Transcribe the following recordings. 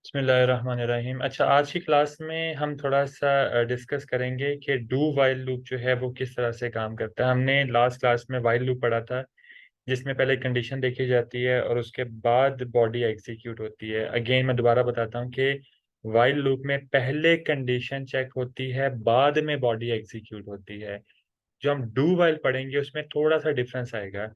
बिस्मिल्लाहिर्रहमानिर्रहीम। अच्छा, आज की क्लास में हम थोड़ा सा डिस्कस करेंगे कि डू वाइल लूप जो है वो किस तरह से काम करता है। हमने लास्ट क्लास में वाइल लूप पढ़ा था, जिसमें पहले कंडीशन देखी जाती है और उसके बाद बॉडी एग्जीक्यूट होती है। अगेन मैं दोबारा बताता हूँ कि वाइल लूप में पहले कंडीशन चेक होती है, बाद में बॉडी एग्जीक्यूट होती है। जो हम डू वाइल पढ़ेंगे उसमें थोड़ा सा डिफरेंस आएगा।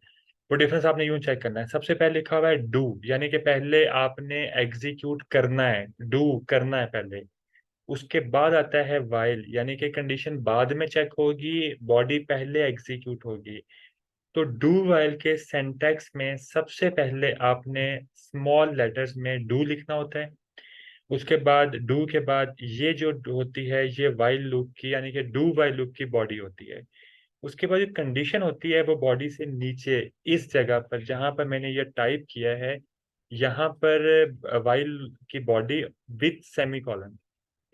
वो डिफरेंस आपने यूं चेक करना है। सबसे पहले लिखा हुआ है डू, यानी कि पहले आपने एग्जीक्यूट करना है, डू करना है पहले। उसके बाद आता है वाइल, यानी कि कंडीशन बाद में चेक होगी, बॉडी पहले एग्जीक्यूट होगी। तो डू वाइल के सिंटैक्स में सबसे पहले आपने स्मॉल लेटर्स में डू लिखना होता है। उसके बाद डू के बाद ये जो होती है ये वाइल लूप की, यानी कि डू वाइल लूप की बॉडी होती है। उसके बाद जो कंडीशन होती है वो बॉडी से नीचे इस जगह पर जहां पर मैंने ये टाइप किया है, यहाँ पर वाइल की बॉडी विथ सेमीकोलन,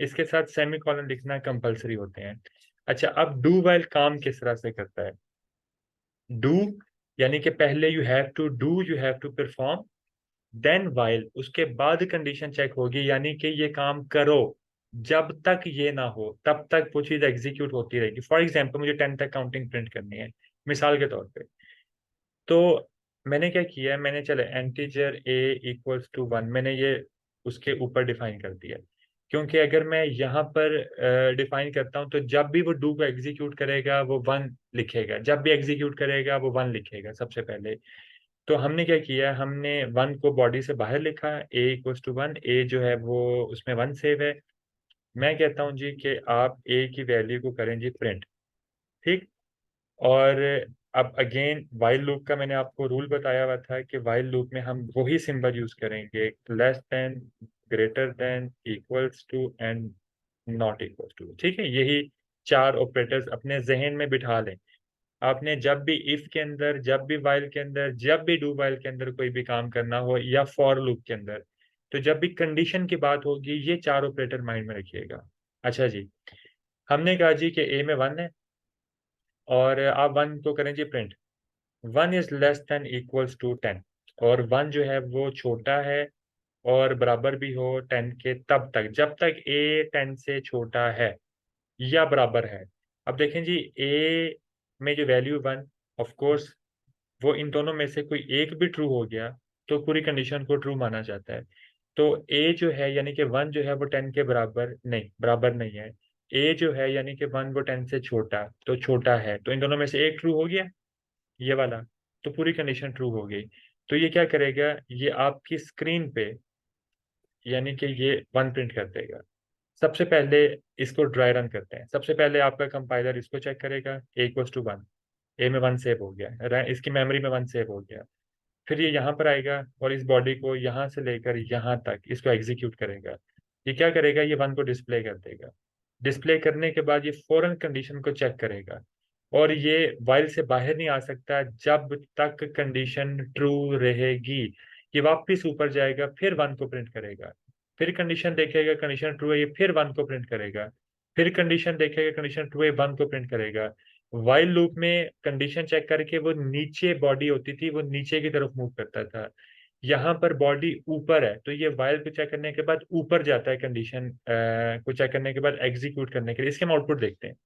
इसके साथ सेमीकोलन लिखना कंपलसरी होते हैं। अच्छा, अब डू वाइल काम किस तरह से करता है। डू यानी कि पहले you have to do, you have to perform, then while, उसके बाद कंडीशन चेक होगी, यानी कि ये काम करो। जब तक ये ना हो तब तक वो चीज एग्जीक्यूट होती रहेगी। फॉर एग्जाम्पल मुझे 10 तक काउंटिंग प्रिंट करनी है, मिसाल के तौर पे। तो मैंने क्या किया है, मैंने चले integer A equals to one, मैंने ये उसके ऊपर डिफाइन कर दिया। क्योंकि अगर मैं यहाँ पर डिफाइन करता हूँ तो जब भी वो डू को एग्जीक्यूट करेगा वो वन लिखेगा, जब भी एग्जीक्यूट करेगा वो वन लिखेगा सबसे पहले। तो हमने क्या किया, हमने वन को बॉडी से बाहर लिखा, ए इक्वल्स टू वन, ए जो है वो उसमें वन सेव है। मैं कहता हूँ जी कि आप ए की वैल्यू को करें जी प्रिंट, ठीक। और अब अगेन वाइल लूप का मैंने आपको रूल बताया हुआ था कि वाइल लूप में हम वही सिंबल यूज करेंगे, less than, greater than, equals to and not equals to, ठीक है। यही चार ऑपरेटर्स अपने जहन में बिठा लें। आपने जब भी इफ के अंदर, जब भी वाइल के अंदर, जब भी डू वाइल के अंदर कोई भी काम करना हो, या फॉर लूप के अंदर, तो जब भी कंडीशन की बात होगी ये चार ऑपरेटर माइंड में रखिएगा। अच्छा जी, हमने कहा जी कि ए में वन है, और आप वन को करें जी print, one is less than equals to ten, और वन जो है वो छोटा है और बराबर भी हो टेन के तब तक, जब तक ए टेन से छोटा है या बराबर है। अब देखें जी, ए में जो वैल्यू वन, ऑफ कोर्स वो इन दोनों में से कोई एक भी ट्रू हो गया तो पूरी कंडीशन को ट्रू माना जाता है। तो ए जो है यानी कि वन जो है वो टेन के बराबर नहीं, बराबर नहीं है। ए जो है यानी कि वन वो टेन से छोटा, तो छोटा है, तो इन दोनों में से एक ट्रू हो गया, ये वाला, तो पूरी कंडीशन ट्रू हो गई। तो ये क्या करेगा, ये आपकी स्क्रीन पे यानी कि ये वन प्रिंट कर देगा। सबसे पहले इसको ड्राई रन करते हैं। सबसे पहले आपका कंपाइलर इसको चेक करेगा, ए इक्वल्स टू वन, ए में वन सेव हो गया, इसकी मेमोरी में वन सेव हो गया। फिर ये यहाँ पर आएगा और इस बॉडी को यहाँ से लेकर यहाँ तक इसको एग्जीक्यूट करेगा। ये क्या करेगा, ये वन को डिस्प्ले कर देगा। डिस्प्ले करने के बाद ये फौरन कंडीशन को चेक करेगा, और ये वाइल से बाहर नहीं आ सकता जब तक कंडीशन ट्रू रहेगी। ये वापस ऊपर जाएगा, फिर वन को प्रिंट करेगा, फिर कंडीशन देखेगा, कंडीशन ट्रू है, ये फिर वन को प्रिंट करेगा, फिर कंडीशन देखेगा, कंडीशन ट्रू है, वन को प्रिंट करेगा। वाइल लूप में कंडीशन चेक करके वो नीचे बॉडी होती थी, वो नीचे की तरफ मूव करता था। यहाँ पर बॉडी ऊपर है तो ये वाइल को चेक करने के बाद ऊपर जाता है, कंडीशन को चेक करने के बाद एग्जीक्यूट करने के लिए। इसके हम आउटपुट देखते हैं।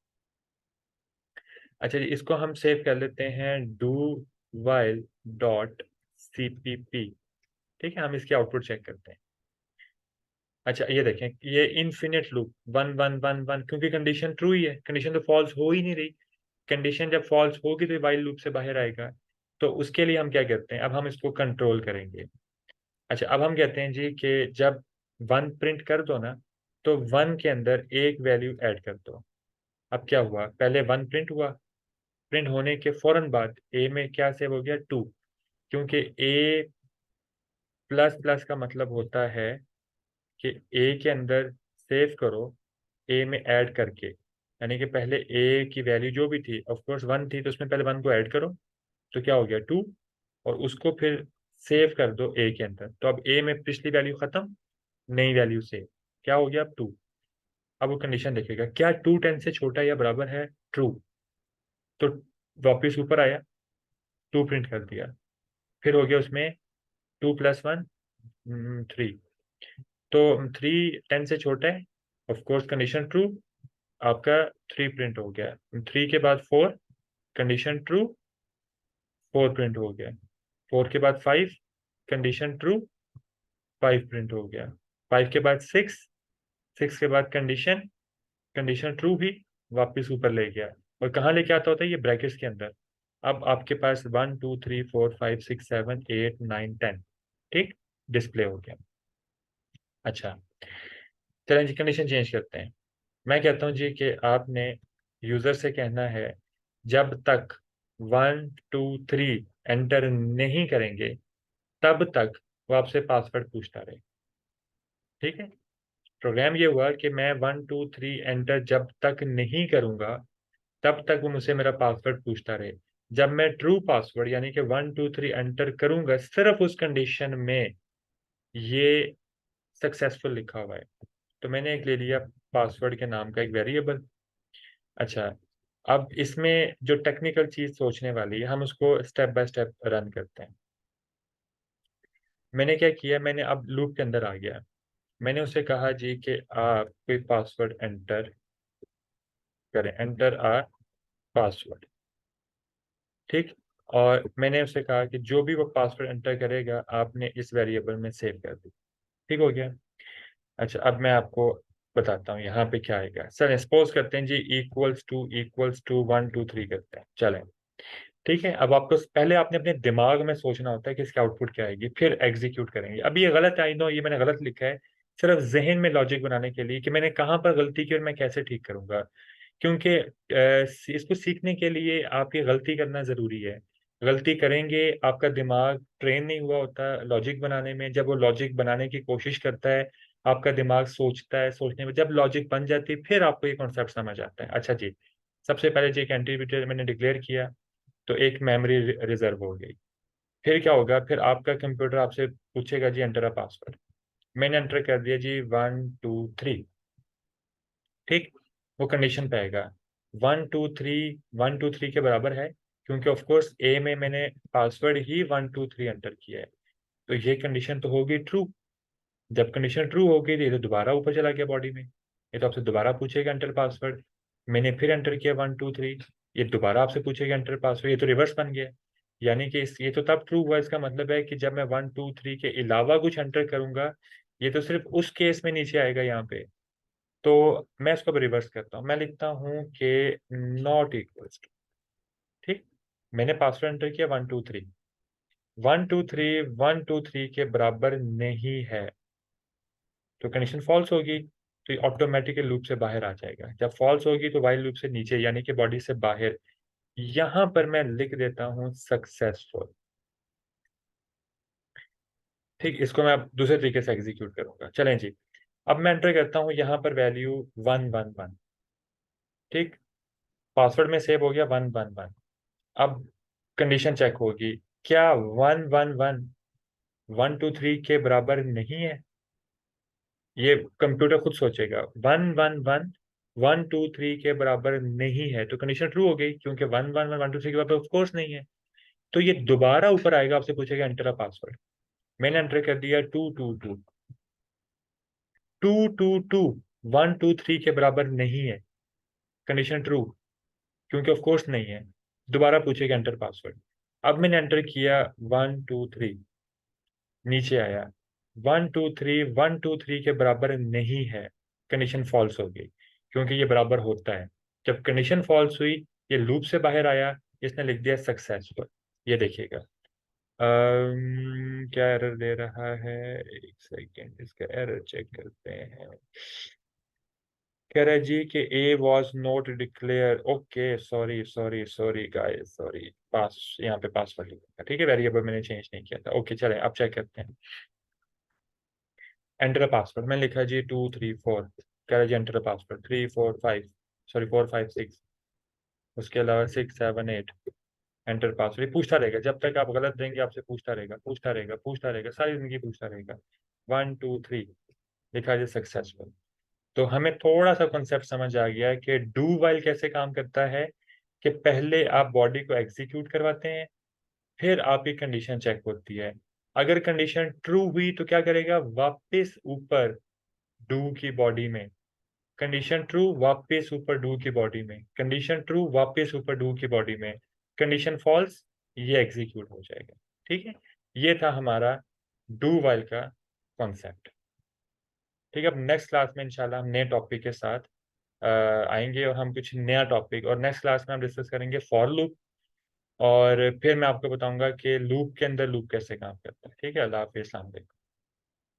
अच्छा जी, इसको हम सेव कर लेते हैं, डू वाइल डॉट सीपीपी, ठीक है। हम इसके आउटपुट चेक करते हैं। अच्छा, ये देखें, ये infinite loop one one one one, क्योंकि कंडीशन ट्रू ही है, कंडीशन तो फॉल्स हो ही नहीं रही। कंडीशन जब फॉल्स होगी तो वाइल लूप से बाहर आएगा। तो उसके लिए हम क्या करते हैं, अब हम इसको कंट्रोल करेंगे। अच्छा, अब हम कहते हैं जी कि जब वन प्रिंट कर दो ना, तो वन के अंदर एक वैल्यू ऐड कर दो। अब क्या हुआ, पहले वन प्रिंट हुआ, प्रिंट होने के फौरन बाद ए में क्या सेव हो गया, टू। क्योंकि ए प्लस प्लस का मतलब होता है कि ए के अंदर सेव करो, ए में ऐड करके, यानी कि पहले ए की वैल्यू जो भी थी, ऑफ कोर्स वन थी, तो उसमें पहले वन को ऐड करो, तो क्या हो गया टू, और उसको फिर सेव कर दो ए के अंदर। तो अब ए में पिछली वैल्यू खत्म, नई वैल्यू सेव, क्या हो गया अब टू। अब वो कंडीशन देखेगा क्या टू टेन से छोटा या बराबर है, ट्रू, तो वापिस ऊपर आया, टू प्रिंट कर दिया। फिर हो गया उसमें टू प्लस वन, थ्री, तो 3 10 से छोटा है, ऑफ कोर्स कंडीशन ट्रू, आपका 3 प्रिंट हो गया। 3 के बाद 4, कंडीशन ट्रू, 4 प्रिंट हो गया। 4 के बाद 5, कंडीशन ट्रू, 5 प्रिंट हो गया। 5 के बाद 6, 6 के बाद कंडीशन, कंडीशन ट्रू भी, वापस ऊपर ले गया। और कहाँ लेके आता होता है? ये ब्रैकेट्स के अंदर। अब आपके पास 1 2 3 4 5 6 7 8 9 10, ठीक, डिस्प्ले हो गया। अच्छा, चलें जी कंडीशन चेंज करते हैं। मैं कहता हूँ जी कि आपने यूजर से कहना है जब तक 1 2 3 एंटर नहीं करेंगे तब तक वो आपसे पासवर्ड पूछता रहे। ठीक है, प्रोग्राम ये हुआ कि मैं 1 2 3 एंटर जब तक नहीं करूंगा तब तक वो मुझसे मेरा पासवर्ड पूछता रहे। जब मैं ट्रू पासवर्ड यानी कि 1 2 3 एंटर करूंगा, सिर्फ उस कंडीशन में ये सक्सेसफुल लिखा हुआ है। तो मैंने एक ले लिया पासवर्ड के नाम का एक वेरिएबल। अच्छा, अब इसमें जो टेक्निकल चीज सोचने वाली है, हम उसको स्टेप बाय स्टेप रन करते हैं। मैंने क्या किया, मैंने अब लूप के अंदर आ गया। मैंने उसे कहा जी कि आप कोई पासवर्ड एंटर करें, एंटर आ पासवर्ड, ठीक। और मैंने उसे कहा कि जो भी वो पासवर्ड एंटर करेगा आपने इस वेरिएबल में सेव कर दी। ठीक हो गया। अच्छा, अब मैं आपको बताता हूँ यहाँ पे क्या आएगा। सर सपोज करते हैं जी इक्वल्स टू 1 2 3 करते हैं, चलें। ठीक है, अब आपको पहले आपने अपने दिमाग में सोचना होता है कि इसकी आउटपुट क्या आएगी, फिर एग्जीक्यूट करेंगे। अभी ये गलत आई नो, ये मैंने गलत लिखा है सिर्फ जहन में लॉजिक बनाने के लिए कि मैंने कहाँ पर गलती की और मैं कैसे ठीक करूंगा। क्योंकि इसको सीखने के लिए आपकी गलती करना जरूरी है। गलती करेंगे, आपका दिमाग ट्रेन नहीं हुआ होता लॉजिक बनाने में। जब वो लॉजिक बनाने की कोशिश करता है, आपका दिमाग सोचता है, सोचने में जब लॉजिक बन जाती है फिर आपको ये कॉन्सेप्ट समझ आता है। अच्छा जी, सबसे पहले जी एक एंटीमीटर मैंने डिक्लेयर किया, तो एक मेमोरी रिजर्व हो गई। फिर क्या होगा, फिर आपका कंप्यूटर आपसे पूछेगा जी एंटर अ पासवर्ड। मैंने एंटर कर दिया जी 1 2 3, ठीक। वो कंडीशन पे आएगा 1 2 3, 1 2 3 के बराबर है, क्योंकि ऑफ कोर्स ए में मैंने पासवर्ड ही 1 2 3 एंटर किया है। तो ये कंडीशन तो होगी ट्रू। जब कंडीशन ट्रू होगी तो ये तो दोबारा ऊपर चला गया बॉडी में, ये तो आपसे दोबारा पूछेगा एंटर पासवर्ड। मैंने फिर एंटर किया 1 2 3, ये दोबारा आपसे पूछेगा एंटर पासवर्ड, ये तो रिवर्स बन गया। यानी कि ये तो तब ट्रू हुआ, इसका मतलब है कि जब मैं 1 2 3 के अलावा कुछ एंटर करूंगा, ये तो सिर्फ उस केस में नीचे आएगा यहाँ पे। तो मैं इसको रिवर्स करता हूँ, मैं लिखता हूँ कि नॉट इक्वल्स टू, ठीक। मैंने पासवर्ड एंटर किया 1 2 3, 1 2 3 1 2 3 के बराबर नहीं है, तो कंडीशन फॉल्स होगी, तो ये ऑटोमेटिकली लूप से बाहर आ जाएगा। जब फॉल्स होगी तो वाइल लूप से नीचे यानी कि बॉडी से बाहर। यहां पर मैं लिख देता हूं सक्सेसफुल, ठीक। इसको मैं अब दूसरे तरीके से एग्जीक्यूट करूंगा, चलें जी। अब मैं एंटर करता हूं यहाँ पर वैल्यू 1 1 1, ठीक। पासवर्ड में सेव हो गया 1 1 1। अब कंडीशन चेक होगी, क्या 1 1 1 1 2 3 के बराबर नहीं है? ये कंप्यूटर खुद सोचेगा 1 1 1 1 2 3 के बराबर नहीं है, तो कंडीशन ट्रू हो गई, क्योंकि 1 1 1 1 2 3 के बराबर ऑफ कोर्स नहीं है। तो ये दोबारा ऊपर आएगा, आपसे पूछेगा एंटर अ पासवर्ड। मैंने एंटर कर दिया 2 2 2 1 2 3 के बराबर नहीं है, कंडीशन ट्रू, क्योंकि ऑफ कोर्स नहीं है। दोबारा पूछेगा एंटर पासवर्ड। अब मैंने एंटर किया 1 2 3, नीचे आया 1 2 3 के बराबर नहीं है, कंडीशन फॉल्स हो गई, क्योंकि ये बराबर होता है। जब कंडीशन फॉल्स हुई, ये लूप से बाहर आया, इसने लिख दिया सक्सेसफुल। ये देखिएगा क्या एरर दे रहा है, एक सेकेंड इसका एरर चेक करते हैं। कह रहा है जी कि A was not declare, okay sorry sorry sorry guys sorry, पास यहाँ पे पासवर्ड लिखा, ठीक है, वेरिएबल मैंने चेंज नहीं किया था। ओके चलें, अब चेक करते हैं। एंटर पासवर्ड मैंने लिखा जी 2 3 4, कह रहा है जी एंटर पासवर्ड 3 4 5, सॉरी 4 5 6, उसके अलावा 6 7 8, एंटर पासवर्ड। पूछता रहेगा जब तक आप गलत देंगे, आपसे पूछता रहेगा पूछता रहेगा पूछता रहेगा, सारी जिंदगी पूछता रहेगा। 1 2 3 लिखा जी सक्सेसफुल। तो हमें थोड़ा सा कॉन्सेप्ट समझ आ गया है कि डू वाइल कैसे काम करता है, कि पहले आप बॉडी को एग्जीक्यूट करवाते हैं, फिर आपकी कंडीशन चेक होती है। अगर कंडीशन ट्रू हुई तो क्या करेगा, वापस ऊपर डू की बॉडी में, कंडीशन ट्रू वापस ऊपर डू की बॉडी में, कंडीशन ट्रू वापस ऊपर डू की बॉडी में, कंडीशन फॉल्स, ये एग्जीक्यूट हो जाएगा। ठीक है, ये था हमारा डू वाइल का कॉन्सेप्ट। ठीक है, अब नेक्स्ट क्लास में इंशाल्लाह हम नए टॉपिक के साथ आएंगे और हम कुछ नया टॉपिक, और नेक्स्ट क्लास में हम डिस्कस करेंगे फॉर लूप, और फिर मैं आपको बताऊंगा कि लूप के अंदर लूप कैसे काम करता है। ठीक है, अल्लाह हाफिज़, अस्सलाम वालेकुम।